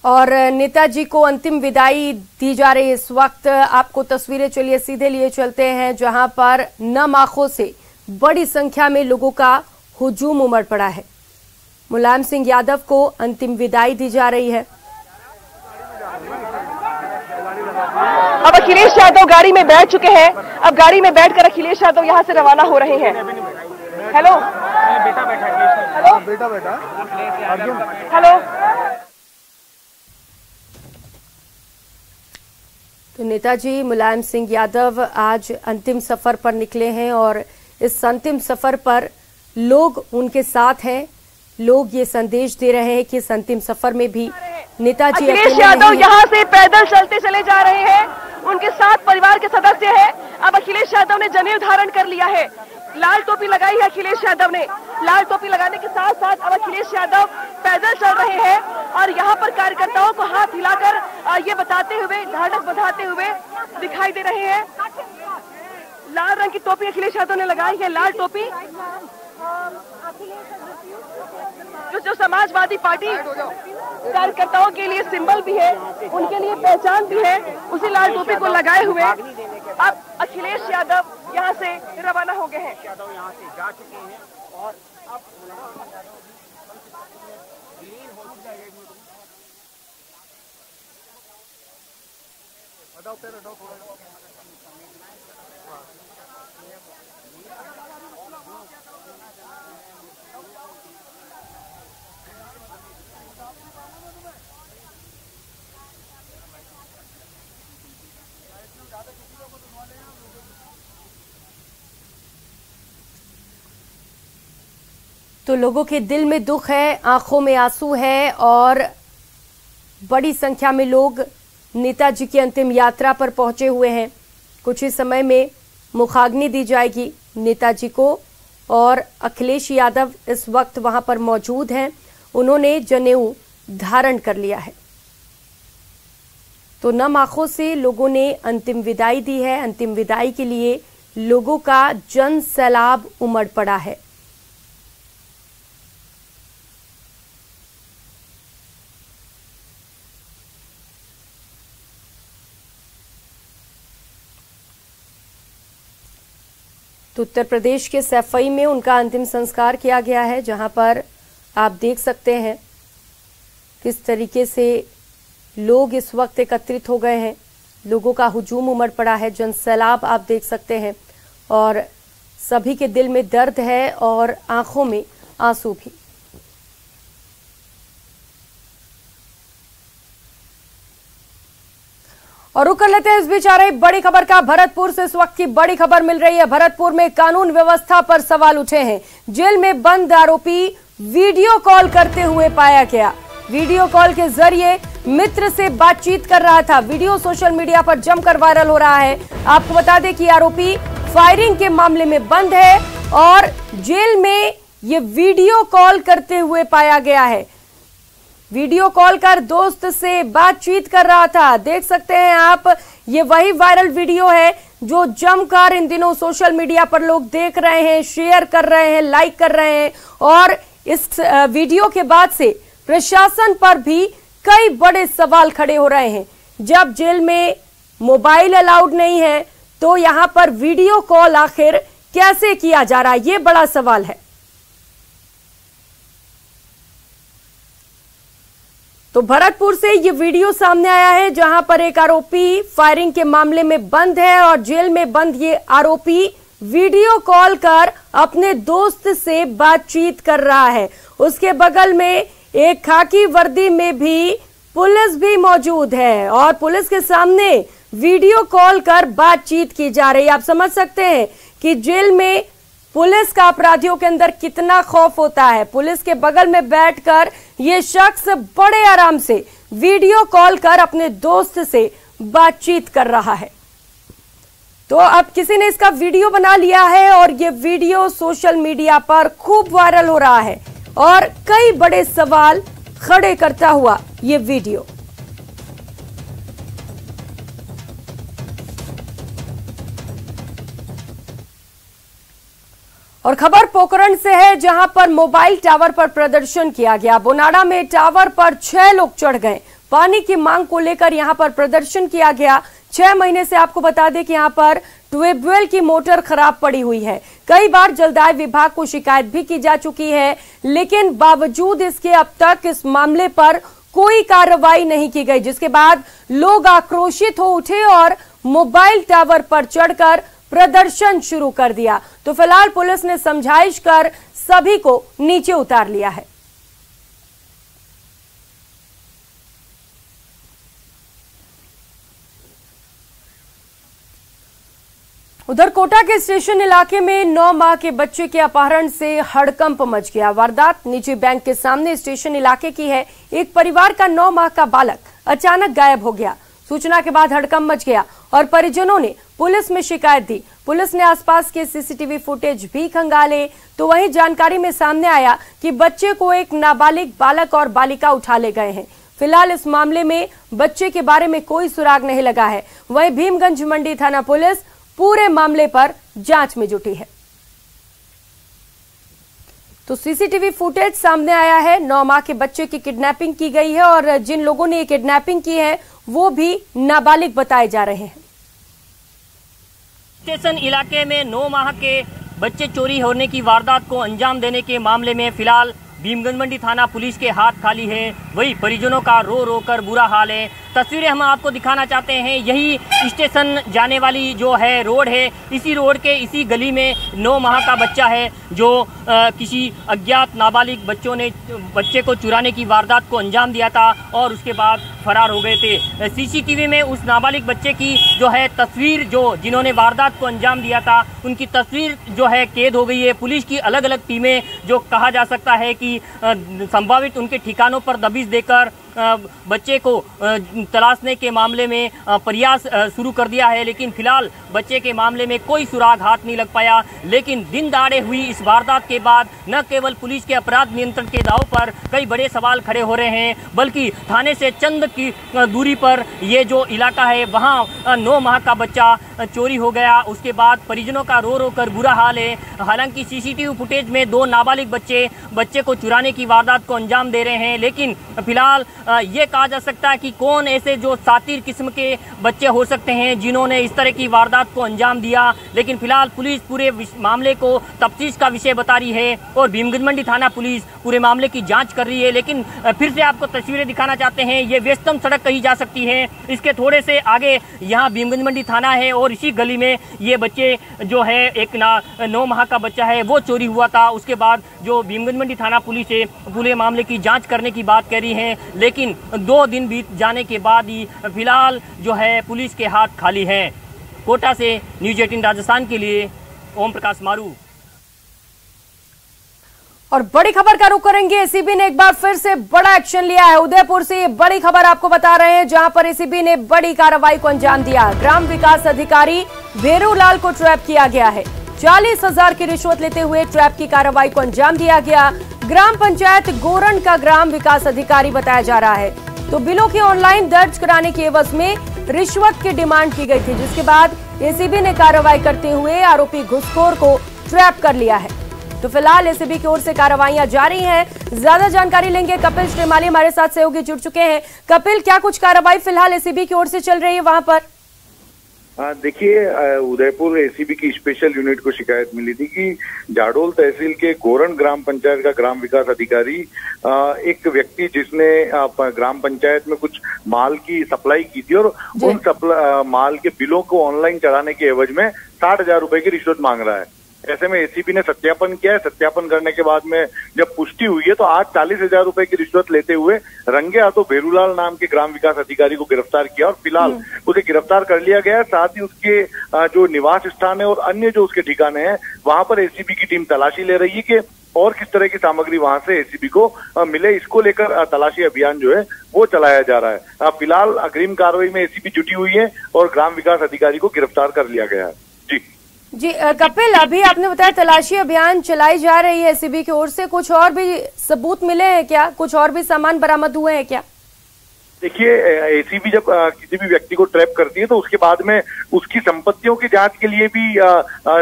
और नेताजी को अंतिम विदाई दी जा रही है इस वक्त। आपको तस्वीरें चलिए सीधे लिए चलते हैं, जहां पर नम आंखों से बड़ी संख्या में लोगों का हुजूम उमड़ पड़ा है। मुलायम सिंह यादव को अंतिम विदाई दी जा रही है। अब अखिलेश यादव गाड़ी में बैठ चुके हैं। अब गाड़ी में बैठकर अखिलेश यादव यहां से रवाना हो रहे हैं। हेलो बेटा बैठा, हेलो बेटा बैठा, अर्जुन हेलो। तो नेताजी मुलायम सिंह यादव आज अंतिम सफर पर निकले हैं और इस अंतिम सफर पर लोग उनके साथ हैं। लोग ये संदेश दे रहे हैं कि इस अंतिम सफर में भी नेताजी अखिलेश यादव यहाँ से पैदल चलते चले जा रहे हैं। उनके साथ परिवार के सदस्य हैं। अब अखिलेश यादव ने जनेऊ धारण कर लिया है, लाल टोपी लगाई है अखिलेश यादव ने। लाल टोपी लगाने के साथ साथ अब अखिलेश यादव पैदल चल रहे हैं और यहाँ पर कार्यकर्ताओं को हाथ हिलाकर ये बताते हुए, ढाढ़स बंधाते हुए दिखाई दे रहे हैं। लाल रंग की टोपी अखिलेश यादव ने लगाई है, लाल टोपी जो समाजवादी पार्टी कार्यकर्ताओं के लिए सिंबल भी है, उनके लिए पहचान भी है, उसी लाल टोपी को लगाए हुए अब अखिलेश यादव यहाँ से रवाना हो गए हैं। यादव यहाँ से जा चुके हैं और अब तो लोगों के दिल में दुख है, आंखों में आंसू है और बड़ी संख्या में लोग नेताजी की अंतिम यात्रा पर पहुंचे हुए हैं। कुछ ही समय में मुखाग्नि दी जाएगी नेताजी को और अखिलेश यादव इस वक्त वहां पर मौजूद हैं। उन्होंने जनेऊ धारण कर लिया है। तो नम आंखों से लोगों ने अंतिम विदाई दी है। अंतिम विदाई के लिए लोगों का जन सैलाब उमड़ पड़ा है। तो उत्तर प्रदेश के सैफई में उनका अंतिम संस्कार किया गया है, जहां पर आप देख सकते हैं किस तरीके से लोग इस वक्त एकत्रित हो गए हैं। लोगों का हुजूम उमड़ पड़ा है, जनसैलाब आप देख सकते हैं और सभी के दिल में दर्द है और आंखों में आंसू भी। और रुक कर लेते हैं इस बीच आ रही बड़ी खबर का। भरतपुर से इस वक्त की बड़ी खबर मिल रही है। भरतपुर में कानून व्यवस्था पर सवाल उठे हैं। जेल में बंद आरोपी वीडियो कॉल करते हुए पाया गया। वीडियो कॉल के जरिए मित्र से बातचीत कर रहा था। वीडियो सोशल मीडिया पर जमकर वायरल हो रहा है। आपको बता दें कि आरोपी फायरिंग के मामले में बंद है और जेल में ये वीडियो कॉल करते हुए पाया गया है। वीडियो कॉल कर दोस्त से बातचीत कर रहा था। देख सकते हैं आप, ये वही वायरल वीडियो है जो जमकर इन दिनों सोशल मीडिया पर लोग देख रहे हैं, शेयर कर रहे हैं, लाइक कर रहे हैं। और इस वीडियो के बाद से प्रशासन पर भी कई बड़े सवाल खड़े हो रहे हैं। जब जेल में मोबाइल अलाउड नहीं है तो यहां पर वीडियो कॉल आखिर कैसे किया जा रहा है, ये बड़ा सवाल है। तो भरतपुर से ये वीडियो सामने आया है, जहां पर एक आरोपी फायरिंग के मामले में बंद है और जेल में बंद ये आरोपी वीडियो कॉल कर अपने दोस्त से बातचीत कर रहा है। उसके बगल में एक खाकी वर्दी में भी पुलिस भी मौजूद है और पुलिस के सामने वीडियो कॉल कर बातचीत की जा रही है। आप समझ सकते हैं कि जेल में पुलिस का अपराधियों के अंदर कितना खौफ होता है। पुलिस के बगल में बैठकर ये शख्स बड़े आराम से वीडियो कॉल कर अपने दोस्त से बातचीत कर रहा है। तो अब किसी ने इसका वीडियो बना लिया है और ये वीडियो सोशल मीडिया पर खूब वायरल हो रहा है और कई बड़े सवाल खड़े करता हुआ ये वीडियो। और खबर पोखरण से है, जहां पर मोबाइल टावर पर प्रदर्शन किया गया। बोनाडा में टावर पर 6 लोग चढ़ गए। पानी की मांग को लेकर यहां पर प्रदर्शन किया गया। 6 महीने से आपको बता दें कि यहां पर ट्यूबवेल की मोटर खराब पड़ी हुई है। कई बार जलदाय विभाग को शिकायत भी की जा चुकी है, लेकिन बावजूद इसके अब तक इस मामले पर कोई कार्रवाई नहीं की गई, जिसके बाद लोग आक्रोशित हो उठे और मोबाइल टावर पर चढ़कर प्रदर्शन शुरू कर दिया। तो फिलहाल पुलिस ने समझाइश कर सभी को नीचे उतार लिया है। उधर कोटा के स्टेशन इलाके में 9 माह के बच्चे के अपहरण से हड़कंप मच गया। वारदात निजी बैंक के सामने स्टेशन इलाके की है। एक परिवार का 9 माह का बालक अचानक गायब हो गया। सूचना के बाद हड़कंप मच गया और परिजनों ने पुलिस में शिकायत दी। पुलिस ने आसपास के सीसीटीवी फुटेज भी खंगाले, तो वहीं जानकारी में सामने आया कि बच्चे को एक नाबालिग बालक और बालिका उठा ले गए हैं। फिलहाल इस मामले में बच्चे के बारे में कोई सुराग नहीं लगा है। वहीं भीमगंज मंडी थाना पुलिस पूरे मामले पर जांच में जुटी है। तो सीसीटीवी फुटेज सामने आया है। 9 माह के बच्चे की किडनैपिंग की गई है और जिन लोगों ने किडनैपिंग की है वो भी नाबालिग बताए जा रहे हैं। स्टेशन इलाके में 9 माह के बच्चे चोरी होने की वारदात को अंजाम देने के मामले में फिलहाल भीमगंज मंडी थाना पुलिस के हाथ खाली है। वही परिजनों का रो रो कर बुरा हाल है। तस्वीरें हम आपको दिखाना चाहते हैं। यही स्टेशन जाने वाली जो है रोड है, इसी रोड के इसी गली में 9 माह का बच्चा है जो किसी अज्ञात नाबालिग बच्चों ने बच्चे को चुराने की वारदात को अंजाम दिया था और उसके बाद फरार हो गए थे। सीसीटीवी में उस नाबालिग बच्चे की जो है तस्वीर, जो जिन्होंने वारदात को अंजाम दिया था उनकी तस्वीर जो है कैद हो गई है। पुलिस की अलग अलग टीमें, जो कहा जा सकता है कि संभावित उनके ठिकानों पर दबिश देकर बच्चे को तलाशने के मामले में प्रयास शुरू कर दिया है, लेकिन फिलहाल बच्चे के मामले में कोई सुराग हाथ नहीं लग पाया। लेकिन दिन दहाड़े हुई इस वारदात के बाद न केवल पुलिस के अपराध नियंत्रण के दाव पर कई बड़े सवाल खड़े हो रहे हैं, बल्कि थाने से चंद की दूरी पर ये जो इलाका है वहाँ 9 माह का बच्चा चोरी हो गया। उसके बाद परिजनों का रो रो कर बुरा हाल है। हालांकि सीसीटीवी फुटेज में 2 नाबालिग बच्चे को चुराने की वारदात को अंजाम दे रहे हैं, लेकिन फिलहाल ये कहा जा सकता है कि कौन ऐसे जो सातिर किस्म के बच्चे हो सकते हैं जिन्होंने इस तरह की वारदात को अंजाम दिया। लेकिन फिलहाल पुलिस पूरे मामले को तफ्तीश का विषय बता रही है और भीमगंज मंडी थाना पुलिस पूरे मामले की जांच कर रही है। लेकिन फिर से आपको तस्वीरें दिखाना चाहते हैं। ये व्यस्तम सड़क कही जा सकती है। इसके थोड़े से आगे यहाँ भीमगंज मंडी थाना है और इसी गली में ये बच्चे जो है एक 9 माह का बच्चा है वो चोरी हुआ था। उसके बाद जो भीमगंज मंडी थाना पुलिस है पूरे मामले की जांच करने की बात कह रही है, लेकिन 2 दिन बीत जाने के बाद ही फिलहाल जो है पुलिस के हाथ खाली हैं। कोटा से न्यूज़ 18 राजस्थान के लिए ओम प्रकाश मारू। और बड़ी खबर का रुख करेंगे। एसीबी ने एक बार फिर से बड़ा एक्शन लिया है। उदयपुर से ये बड़ी खबर आपको बता रहे हैं, जहां पर एसीबी ने बड़ी कार्रवाई को अंजाम दिया। ग्राम विकास अधिकारी भेरूलाल को ट्रैप किया गया है। 40,000 की रिश्वत लेते हुए ट्रैप की कार्रवाई को अंजाम दिया गया। ग्राम पंचायत गोरन का ग्राम विकास अधिकारी बताया जा रहा है। तो बिलों की ऑनलाइन दर्ज कराने की एवज में रिश्वत की डिमांड की गई थी, जिसके बाद एसीबी ने कार्रवाई करते हुए आरोपी घुसखोर को ट्रैप कर लिया है। तो फिलहाल एसीबी की ओर से कार्रवाइयां जारी हैं। ज्यादा जानकारी लेंगे, कपिल श्रीमाली हमारे साथ सहयोगी जुड़ चुके हैं। कपिल, क्या कुछ कार्रवाई फिलहाल एसीबी की ओर से चल रही है वहां पर? देखिए, उदयपुर एसीबी की स्पेशल यूनिट को शिकायत मिली थी कि जाडोल तहसील के गोरन ग्राम पंचायत का ग्राम विकास अधिकारी एक व्यक्ति जिसने ग्राम पंचायत में कुछ माल की सप्लाई की थी और उन माल के बिलों को ऑनलाइन चढ़ाने के एवज में 60,000 रुपए की रिश्वत मांग रहा है। ऐसे में एसीबी ने सत्यापन किया है। सत्यापन करने के बाद में जब पुष्टि हुई है तो आज 40,000 रुपए की रिश्वत लेते हुए रंगे हाथों भेरूलाल नाम के ग्राम विकास अधिकारी को गिरफ्तार किया और फिलहाल उसे गिरफ्तार कर लिया गया है। साथ ही उसके जो निवास स्थान है और अन्य जो उसके ठिकाने हैं वहां पर एसीबी की टीम तलाशी ले रही है कि और किस तरह की सामग्री वहां से एसीबी को मिले। इसको लेकर तलाशी अभियान जो है वो चलाया जा रहा है। फिलहाल अग्रिम कार्रवाई में एसीबी जुटी हुई है और ग्राम विकास अधिकारी को गिरफ्तार कर लिया गया है। जी कपिल, अभी आपने बताया तलाशी अभियान चलाई जा रही है एसीबी की ओर से। कुछ और भी सबूत मिले हैं क्या? कुछ और भी सामान बरामद हुए हैं क्या? देखिए, एसीबी जब किसी भी व्यक्ति को ट्रैप करती है तो उसके बाद में उसकी संपत्तियों की जांच के लिए भी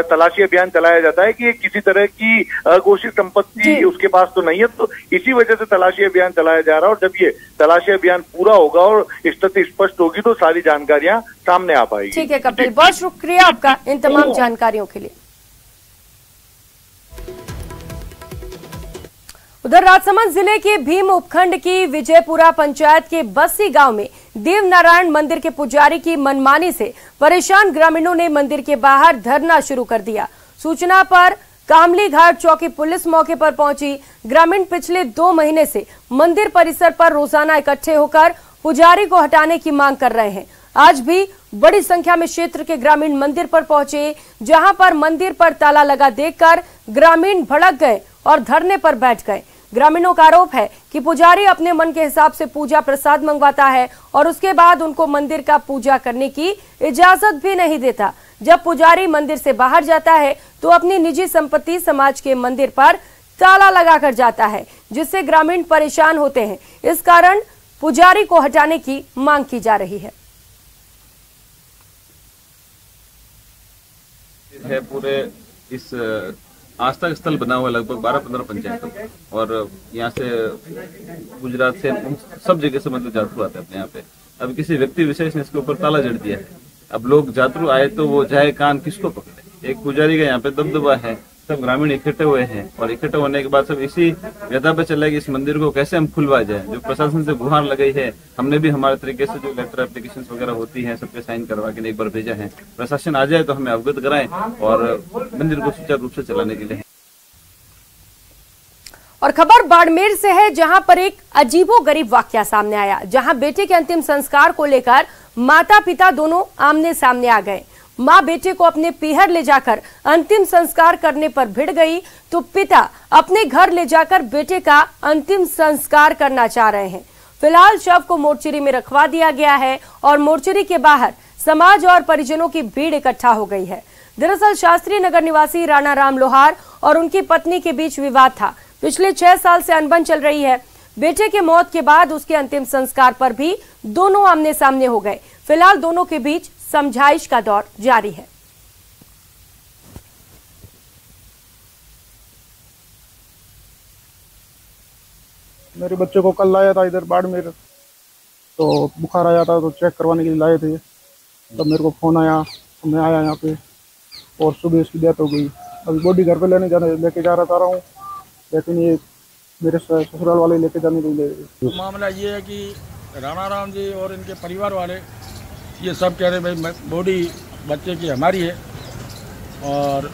तलाशी अभियान चलाया जाता है कि किसी तरह की अघोषित संपत्ति उसके पास तो नहीं है। तो इसी वजह से तलाशी अभियान चलाया जा रहा है और जब ये तलाशी अभियान पूरा होगा और स्थिति स्पष्ट होगी तो सारी जानकारियां सामने आ पाएगी। ठीक है कपिल, बहुत शुक्रिया आपका इन तमाम जानकारियों के लिए। उधर राजसमंद जिले के भीम उपखंड की विजयपुरा पंचायत के बस्सी गांव में देवनारायण मंदिर के पुजारी की मनमानी से परेशान ग्रामीणों ने मंदिर के बाहर धरना शुरू कर दिया। सूचना पर कामली घाट चौकी पुलिस मौके पर पहुंची। ग्रामीण पिछले 2 महीने से मंदिर परिसर पर रोजाना इकट्ठे होकर पुजारी को हटाने की मांग कर रहे हैं। आज भी बड़ी संख्या में क्षेत्र के ग्रामीण मंदिर पर पहुंचे, जहां पर मंदिर पर ताला लगा देखकर ग्रामीण भड़क गए और धरने पर बैठ गए। ग्रामीणों का आरोप है कि पुजारी अपने मन के हिसाब से पूजा प्रसाद मंगवाता है और उसके बाद उनको मंदिर का पूजा करने की इजाजत भी नहीं देता। जब पुजारी मंदिर से बाहर जाता है तो अपनी निजी संपत्ति समाज के मंदिर पर ताला लगाकर जाता है, जिससे ग्रामीण परेशान होते हैं। इस कारण पुजारी को हटाने की मांग की जा रही है। पूरे इस आस्था स्थल बना हुआ लगभग 12-15 पंचायतों और यहाँ से गुजरात से सब जगह से मतलब जातरू आते हैं अपने यहाँ पे। अब किसी व्यक्ति विशेष ने इसके ऊपर ताला जड़ दिया है। अब लोग जातरू आए तो वो जाए कान किसको पकड़े। एक पुजारी का यहाँ पे दबदबा है, सब ग्रामीण इकट्ठे हुए हैं और इकट्ठे होने के बाद सब इसी व्यथा पे चला कि इस मंदिर को कैसे हम खुलवा जाए। जो प्रशासन से गुहार लगाई है, हमने भी हमारे तरीके से जो लेटर एप्लीकेशन वगैरह होती है सब पे साइन करवा के एक बार भेजा है। प्रशासन आ जाए तो हमें अवगत कराएं और मंदिर को सुचारू रूप से चलाने के लिए। और खबर बाड़मेर से है, जहां पर एक अजीबोगरीब वाकया सामने आया, जहां बेटे के अंतिम संस्कार को लेकर माता पिता दोनों आमने सामने आ गए। मां बेटे को अपने पीहर ले जाकर अंतिम संस्कार करने पर भिड़ गई तो पिता अपने घर ले जाकर बेटे का अंतिम संस्कार करना चाह रहे हैं। फिलहाल शव को मोर्चरी में रखवा दिया गया है और मोर्चरी के बाहर समाज और परिजनों की भीड़ इकट्ठा हो गई है। दरअसल शास्त्री नगर निवासी राणा राम लोहार और उनकी पत्नी के बीच विवाद था। पिछले 6 साल से अनबन चल रही है। बेटे के मौत के बाद उसके अंतिम संस्कार पर भी दोनों आमने सामने हो गए। फिलहाल दोनों के बीच समझाइश का दौर जारी है। मेरे बच्चे को कल लाया था इधर बाड़मेर, तो बुखार आया था तो चेक करवाने के लिए लाए थे। तब मेरे को फोन आया तो मैं आया यहाँ पे और सुबह इसकी डेथ हो गई। अभी बॉडी घर पे लेके जा रहा हूँ, लेकिन ये मेरे ससुराल वाले लेके जाने नहीं दे। मामला ये है कि राणा राम जी और इनके परिवार वाले ये सब कह रहे भाई बॉडी बच्चे की हमारी है और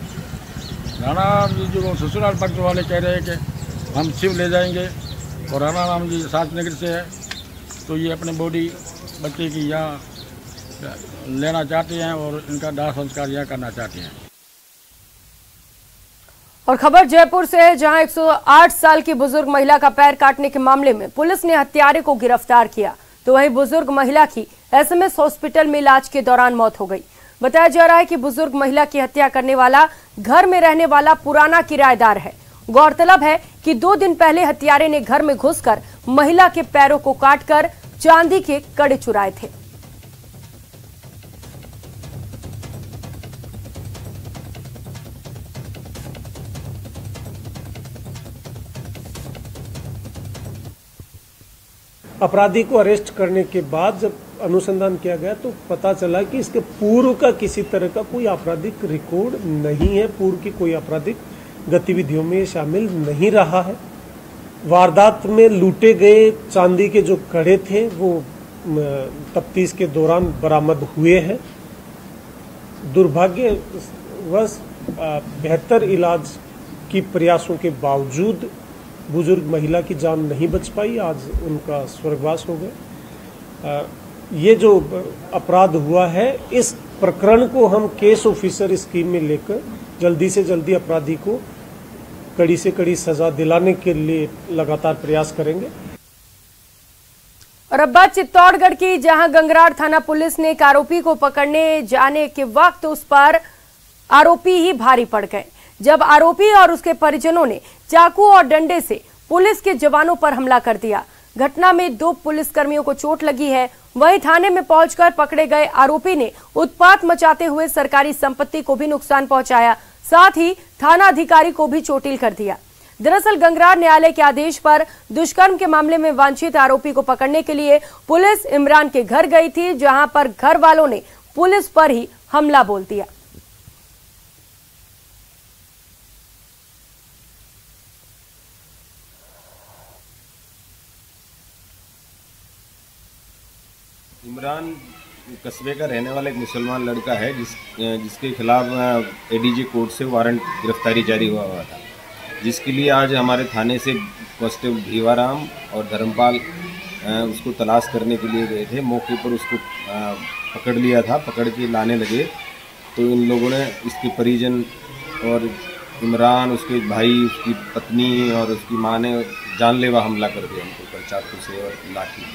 राणा राम जी जो ससुराल पक्ष वाले कह रहे हैं कि हम शिव ले जाएंगे और राणा राम जी शास्त्री नगर से है तो ये अपने बॉडी बच्चे की यहाँ लेना चाहते हैं और इनका दाह संस्कार यहाँ करना चाहते हैं। और खबर जयपुर से है, जहां 108 साल की बुजुर्ग महिला का पैर काटने के मामले में पुलिस ने हत्यारे को गिरफ्तार किया, तो वहीं बुजुर्ग महिला की एसएमएस हॉस्पिटल में इलाज के दौरान मौत हो गई। बताया जा रहा है कि बुजुर्ग महिला की हत्या करने वाला घर में रहने वाला पुराना किराएदार है। गौरतलब है कि 2 दिन पहले हत्यारे ने घर में घुसकर महिला के पैरों को काटकर चांदी के कड़े चुराए थे। अपराधी को अरेस्ट करने के बाद जब अनुसंधान किया गया तो पता चला कि इसके पूर्व का किसी तरह का कोई आपराधिक रिकॉर्ड नहीं है, पूर्व की कोई आपराधिक गतिविधियों में शामिल नहीं रहा है। वारदात में लूटे गए चांदी के जो कड़े थे वो तफ्तीश के दौरान बरामद हुए हैं। दुर्भाग्यवश बेहतर इलाज की प्रयासों के बावजूद बुजुर्ग महिला की जान नहीं बच पाई, आज उनका स्वर्गवास हो गया। ये जो अपराध हुआ है, इस प्रकरण को हम केस ऑफिसर स्कीम में लेकर जल्दी से जल्दी अपराधी को कड़ी से कड़ी सजा दिलाने के लिए लगातार प्रयास करेंगे। और अब बात चित्तौड़गढ़ की, जहां गंगरार थाना पुलिस ने एक आरोपी को पकड़ने जाने के वक्त उस पर आरोपी ही भारी पड़ गए, जब आरोपी और उसके परिजनों ने चाकू और डंडे से पुलिस के जवानों पर हमला कर दिया। घटना में 2 पुलिसकर्मियों को चोट लगी है। वहीं थाने में पहुंचकर पकड़े गए आरोपी ने उत्पात मचाते हुए सरकारी संपत्ति को भी नुकसान पहुंचाया, साथ ही थाना अधिकारी को भी चोटिल कर दिया। दरअसल गंगरार न्यायालय के आदेश पर दुष्कर्म के मामले में वांछित आरोपी को पकड़ने के लिए पुलिस इमरान के घर गई थी, जहां पर घर वालों ने पुलिस पर ही हमला बोल दिया। इमरान कस्बे का रहने वाला एक मुसलमान लड़का है जिसके खिलाफ एडीजे कोर्ट से वारंट गिरफ्तारी जारी हुआ था, जिसके लिए आज हमारे थाने से कांस्टेबल भीवाराम और धर्मपाल उसको तलाश करने के लिए गए थे। मौके पर उसको पकड़ लिया था। पकड़ के लाने लगे तो इन लोगों ने इसके परिजन और इमरान, उसके भाई, उसकी पत्नी और उसकी माँ ने जानलेवा हमला कर दिया उनको ऊपर चाकू से और लाठी।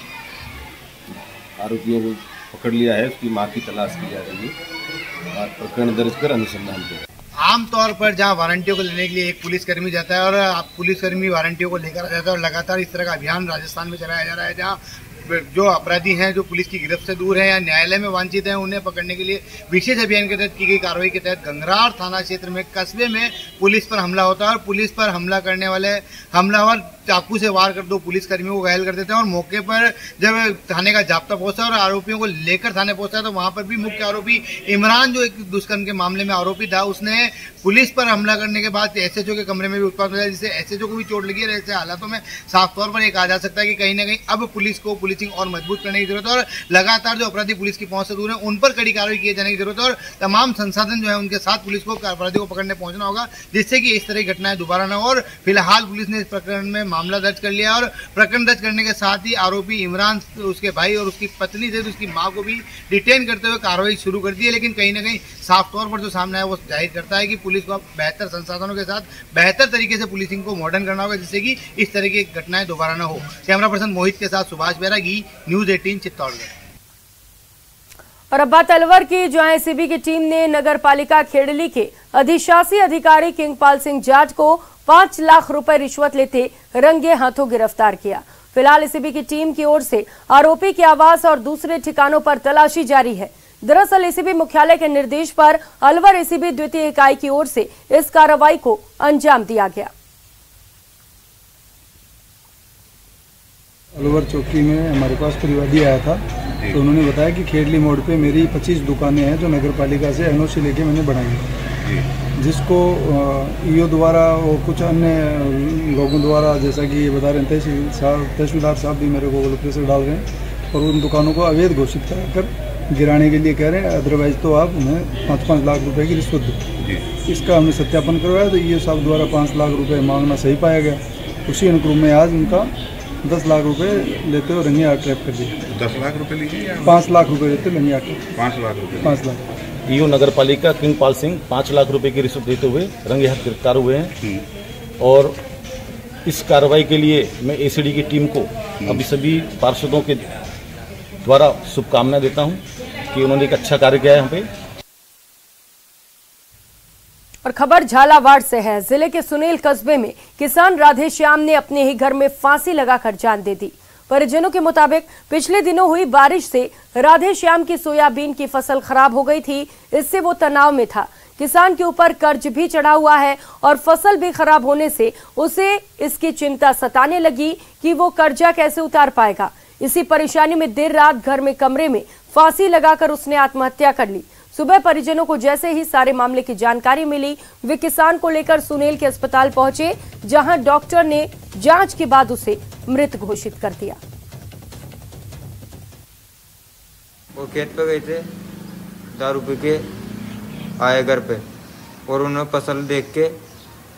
आरोपियों को पकड़ लिया है, उसकी मां की तलाश की जा रही है और प्रकरण दर्ज कर अनुसंधान किया। आमतौर पर जहां वारंटियों को लेने के लिए एक पुलिसकर्मी जाता है और पुलिसकर्मी वारंटियों को लेकर आ जाता है और लगातार इस तरह का अभियान राजस्थान में चलाया जा रहा है, जहां जो अपराधी हैं, जो पुलिस की गिरफ्त से दूर हैं या न्यायालय में वांछित हैं, उन्हें पकड़ने के लिए विशेष अभियान के तहत की गई कार्रवाई के तहत गंगरार थाना क्षेत्र में कस्बे में पुलिस पर हमला होता है और पुलिस पर हमला करने वाले हमलावर चाकू से वार कर 2 पुलिसकर्मियों को घायल कर देते हैं। और मौके पर जब थाने का जाब्ता पहुंचता है और आरोपियों को लेकर थाने पहुंचता है तो वहां पर भी मुख्य आरोपी इमरान, जो एक दुष्कर्म के मामले में आरोपी था, उसने पुलिस पर हमला करने के बाद एसएचओ के कमरे में भी उत्पात हुआ, जिससे एसएचओ को भी चोट लगी है। ऐसे हालातों में साफ तौर पर ये कहा जा सकता है कि कहीं ना कहीं अब पुलिस को पुलिसिंग और मजबूत करने की जरूरत है और लगातार जो अपराधी पुलिस की पहुंच से दूर है उन पर कड़ी कार्रवाई किए जाने की जरूरत है और तमाम संसाधन जो है उनके साथ पुलिस को अपराधियों को पकड़ने पहुंचना होगा, जिससे कि इस तरह की घटनाएं दोबारा न हो। और फिलहाल पुलिस ने इस प्रकरण में मामला दर्ज कर लिया और प्रकरण दर्ज करने के साथ ही आरोपी इमरान, उसके भाई और उसकी पत्नी से उसकी मां को भी डिटेन करते हुए कार्रवाई शुरू कर दी है। लेकिन कहीं ना कहीं साफ तौर पर जो सामने आया वो जाहिर करता है कि पुलिस को बेहतर संसाधनों के साथ बेहतर तरीके से पुलिसिंग को मॉडर्न करना होगा, जिससे कि इस तरह की घटनाएं दोबारा न हो। कैमरा पर्सन मोहित के साथ सुभाष बैरागी, न्यूज 18 चित्तौड़गढ़। और अब बात अलवर की, जहां एसीबी की टीम ने नगर पालिका खेड़ली के अधिशासी अधिकारी किंगपाल सिंह जाट को 5 लाख रुपए रिश्वत लेते रंगे हाथों गिरफ्तार किया। फिलहाल एसीबी की टीम की ओर से आरोपी के आवास और दूसरे ठिकानों पर तलाशी जारी है। दरअसल एसीबी मुख्यालय के निर्देश पर अलवर एसीबी द्वितीय इकाई की ओर से इस कार्रवाई को अंजाम दिया गया। अलवर चौकी में हमारे पास परिवादी आया था, तो उन्होंने बताया कि खेड़ली मोड़ पे मेरी 25 दुकानें हैं जो नगर पालिका से एनओसी लेके मैंने बनाई है, जिसको ईओ द्वारा और कुछ अन्य लोगों द्वारा, जैसा कि ये बता रहे हैं तहसीलदार साहब भी मेरे को प्रेशर डाल रहे हैं और उन दुकानों को अवैध घोषित कराकर गिराने के लिए कह रहे हैं, अदरवाइज तो आप उन्हें 5-5 लाख रुपए की रिश्वत दो। इसका हमने सत्यापन करवाया तो ईओ साहब द्वारा 5 लाख रुपए मांगना सही पाया गया। उसी अनुक्रम में आज उनका 10 लाख रुपए लेते हुए रंगे हाथ ट्रैप कर दिया। 10 लाख रुपए लिए? 5 लाख रुपए लेते रंगे हाथ। 5 लाख रुपए? 5 लाख। ईओ नगर पालिका किंगपाल सिंह 5 लाख रुपए की रिश्वत देते हुए रंगे हाथ गिरफ्तार हुए हैं। और इस कार्रवाई के लिए मैं एसीडी की टीम को अभी सभी पार्षदों के द्वारा शुभकामनाएं देता हूं कि उन्होंने एक अच्छा कार्य किया है यहाँ पे। और खबर झालावाड़ से है। जिले के सुनील कस्बे में किसान राधेश्याम ने अपने ही घर में फांसी लगाकर जान दे दी। परिजनों के मुताबिक पिछले दिनों हुई बारिश से राधेश्याम की सोयाबीन की फसल खराब हो गई थी, इससे वो तनाव में था। किसान के ऊपर कर्ज भी चढ़ा हुआ है और फसल भी खराब होने से उसे इसकी चिंता सताने लगी कि वो कर्जा कैसे उतार पाएगा। इसी परेशानी में देर रात घर में कमरे में फांसी लगाकर उसने आत्महत्या कर ली। सुबह परिजनों को जैसे ही सारे मामले की जानकारी मिली, वे किसान को लेकर सुनील के अस्पताल पहुंचे, जहां डॉक्टर ने जांच के बाद उसे मृत घोषित कर दिया। वो खेत पे गए थे, दारू पी के आए घर पे और उन्होंने फसल देख के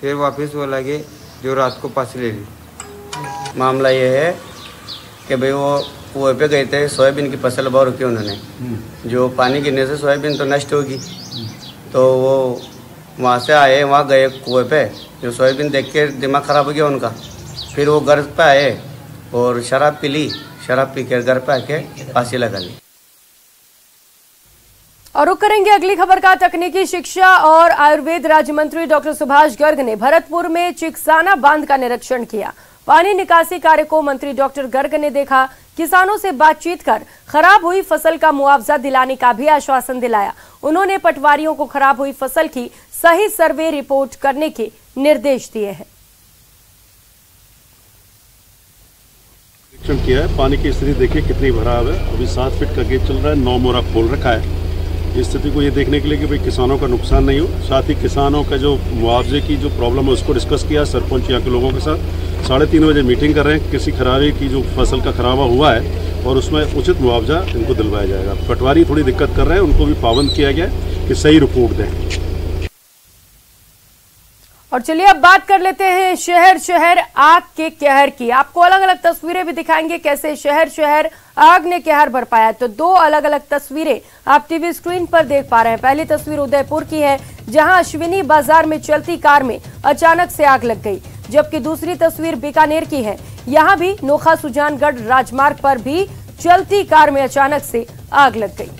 फिर वापस वो लगे जो रात को फांसी ले ली। मामला ये है कि भाई वो कुएं पे गए थे, सोयाबीन की फसल बो रखी उन्होंने, जो पानी गिरने से सोयाबीन तो नष्ट होगी, तो वो वहाँ से आए, वहाँ गए कुएं पे, जो सोयाबीन देख के दिमाग ख़राब हो गया उनका। फिर वो घर पे आए और शराब पी ली, शराब पी कर घर पे आके फांसी लगा ली। और रुक करेंगे अगली खबर का। तकनीकी शिक्षा और आयुर्वेद राज्य मंत्री डॉक्टर सुभाष गर्ग ने भरतपुर में चिकसाना बांध का निरीक्षण किया। पानी निकासी कार्य को मंत्री डॉक्टर गर्ग ने देखा। किसानों से बातचीत कर खराब हुई फसल का मुआवजा दिलाने का भी आश्वासन दिलाया। उन्होंने पटवारियों को खराब हुई फसल की सही सर्वे रिपोर्ट करने के निर्देश दिए हैं। निरीक्षण किया है, पानी की स्थिति देखिए कितनी भराव है। अभी 7 फीट का गेट चल रहा है, 9 मोरा खोल रखा है। इस स्थिति को ये देखने के लिए कि भाई किसानों का नुकसान नहीं हो, साथ ही किसानों का जो मुआवजे की जो प्रॉब्लम है उसको डिस्कस किया सरपंच यहाँ के लोगों के साथ। 3:30 बजे मीटिंग कर रहे हैं, किसी खराबे की जो फसल का खराबा हुआ है और उसमें उचित मुआवजा इनको दिलवाया जाएगा। पटवारी थोड़ी दिक्कत कर रहे हैं, उनको भी पाबंद किया गया है कि सही रिपोर्ट दें। और चलिए अब बात कर लेते हैं शहर शहर आग के कहर की। आपको अलग अलग तस्वीरें भी दिखाएंगे कैसे शहर शहर आग ने कहर बरपाया। तो 2 अलग अलग तस्वीरें आप टीवी स्क्रीन पर देख पा रहे हैं। पहली तस्वीर उदयपुर की है, जहां अश्विनी बाजार में चलती कार में अचानक से आग लग गई, जबकि दूसरी तस्वीर बीकानेर की है। यहां भी नोखा सुजानगढ़ राजमार्ग पर भी चलती कार में अचानक से आग लग गई।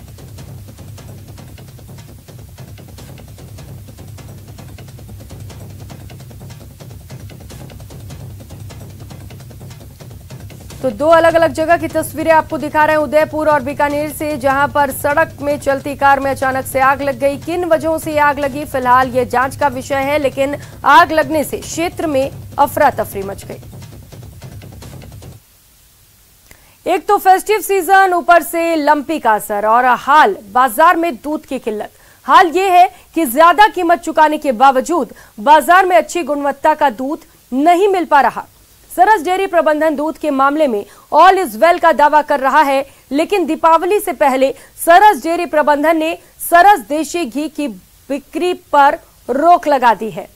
तो 2 अलग अलग जगह की तस्वीरें आपको दिखा रहे हैं, उदयपुर और बीकानेर से, जहां पर सड़क में चलती कार में अचानक से आग लग गई। किन वजहों से आग लगी फिलहाल ये जांच का विषय है, लेकिन आग लगने से क्षेत्र में अफरा तफरी मच गई। एक तो फेस्टिव सीजन, ऊपर से लंपी का असर और हाल बाजार में दूध की किल्लत। हाल ये है कि ज्यादा कीमत चुकाने के बावजूद बाजार में अच्छी गुणवत्ता का दूध नहीं मिल पा रहा। सरस डेयरी प्रबंधन दूध के मामले में ऑल इज वेल का दावा कर रहा है, लेकिन दीपावली से पहले सरस डेयरी प्रबंधन ने सरस देशी घी की बिक्री पर रोक लगा दी है।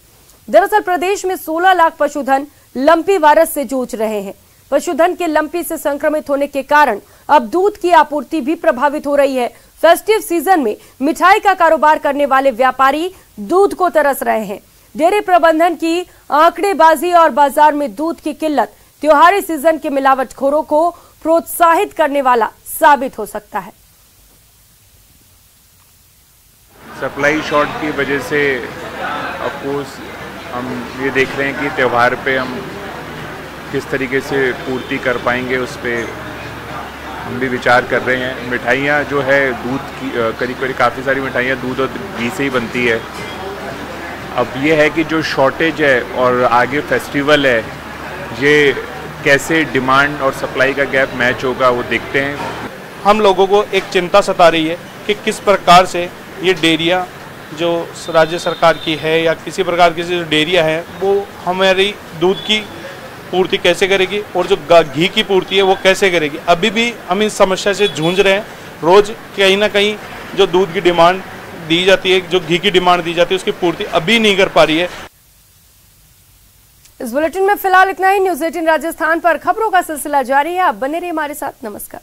दरअसल प्रदेश में 16 लाख पशुधन लंपी वायरस से जूझ रहे हैं। पशुधन के लंपी से संक्रमित होने के कारण अब दूध की आपूर्ति भी प्रभावित हो रही है। फेस्टिव सीजन में मिठाई का कारोबार करने वाले व्यापारी दूध को तरस रहे हैं। डेयरी प्रबंधन की आंकड़ेबाजी और बाजार में दूध की किल्लत त्योहारी सीजन के मिलावटखोरों को प्रोत्साहित करने वाला साबित हो सकता है। सप्लाई शॉर्ट की वजह से ऑफ कोर्स हम ये देख रहे हैं कि त्यौहार पे हम किस तरीके से पूर्ति कर पाएंगे, उस पर हम भी विचार कर रहे हैं। मिठाइयाँ जो है दूध की करीब करीब काफ़ी सारी मिठाइयाँ दूध और घी से ही बनती है। अब ये है कि जो शॉर्टेज है और आगे फेस्टिवल है, ये कैसे डिमांड और सप्लाई का गैप मैच होगा वो देखते हैं। हम लोगों को एक चिंता सता रही है कि किस प्रकार से ये डेयरियाँ जो राज्य सरकार की है या किसी प्रकार की जो डेयरियाँ हैं वो हमारी दूध की पूर्ति कैसे करेगी और जो घी की पूर्ति है वो कैसे करेगी। अभी भी हम इस समस्या से जूझ रहे हैं। रोज़ कहीं ना कहीं जो दूध की डिमांड दी जाती है, जो घी की डिमांड दी जाती है, उसकी पूर्ति अभी नहीं कर पा रही है। इस बुलेटिन में फिलहाल इतना ही। न्यूज़ 18 राजस्थान पर खबरों का सिलसिला जारी है। आप बने रहिए हमारे साथ। नमस्कार।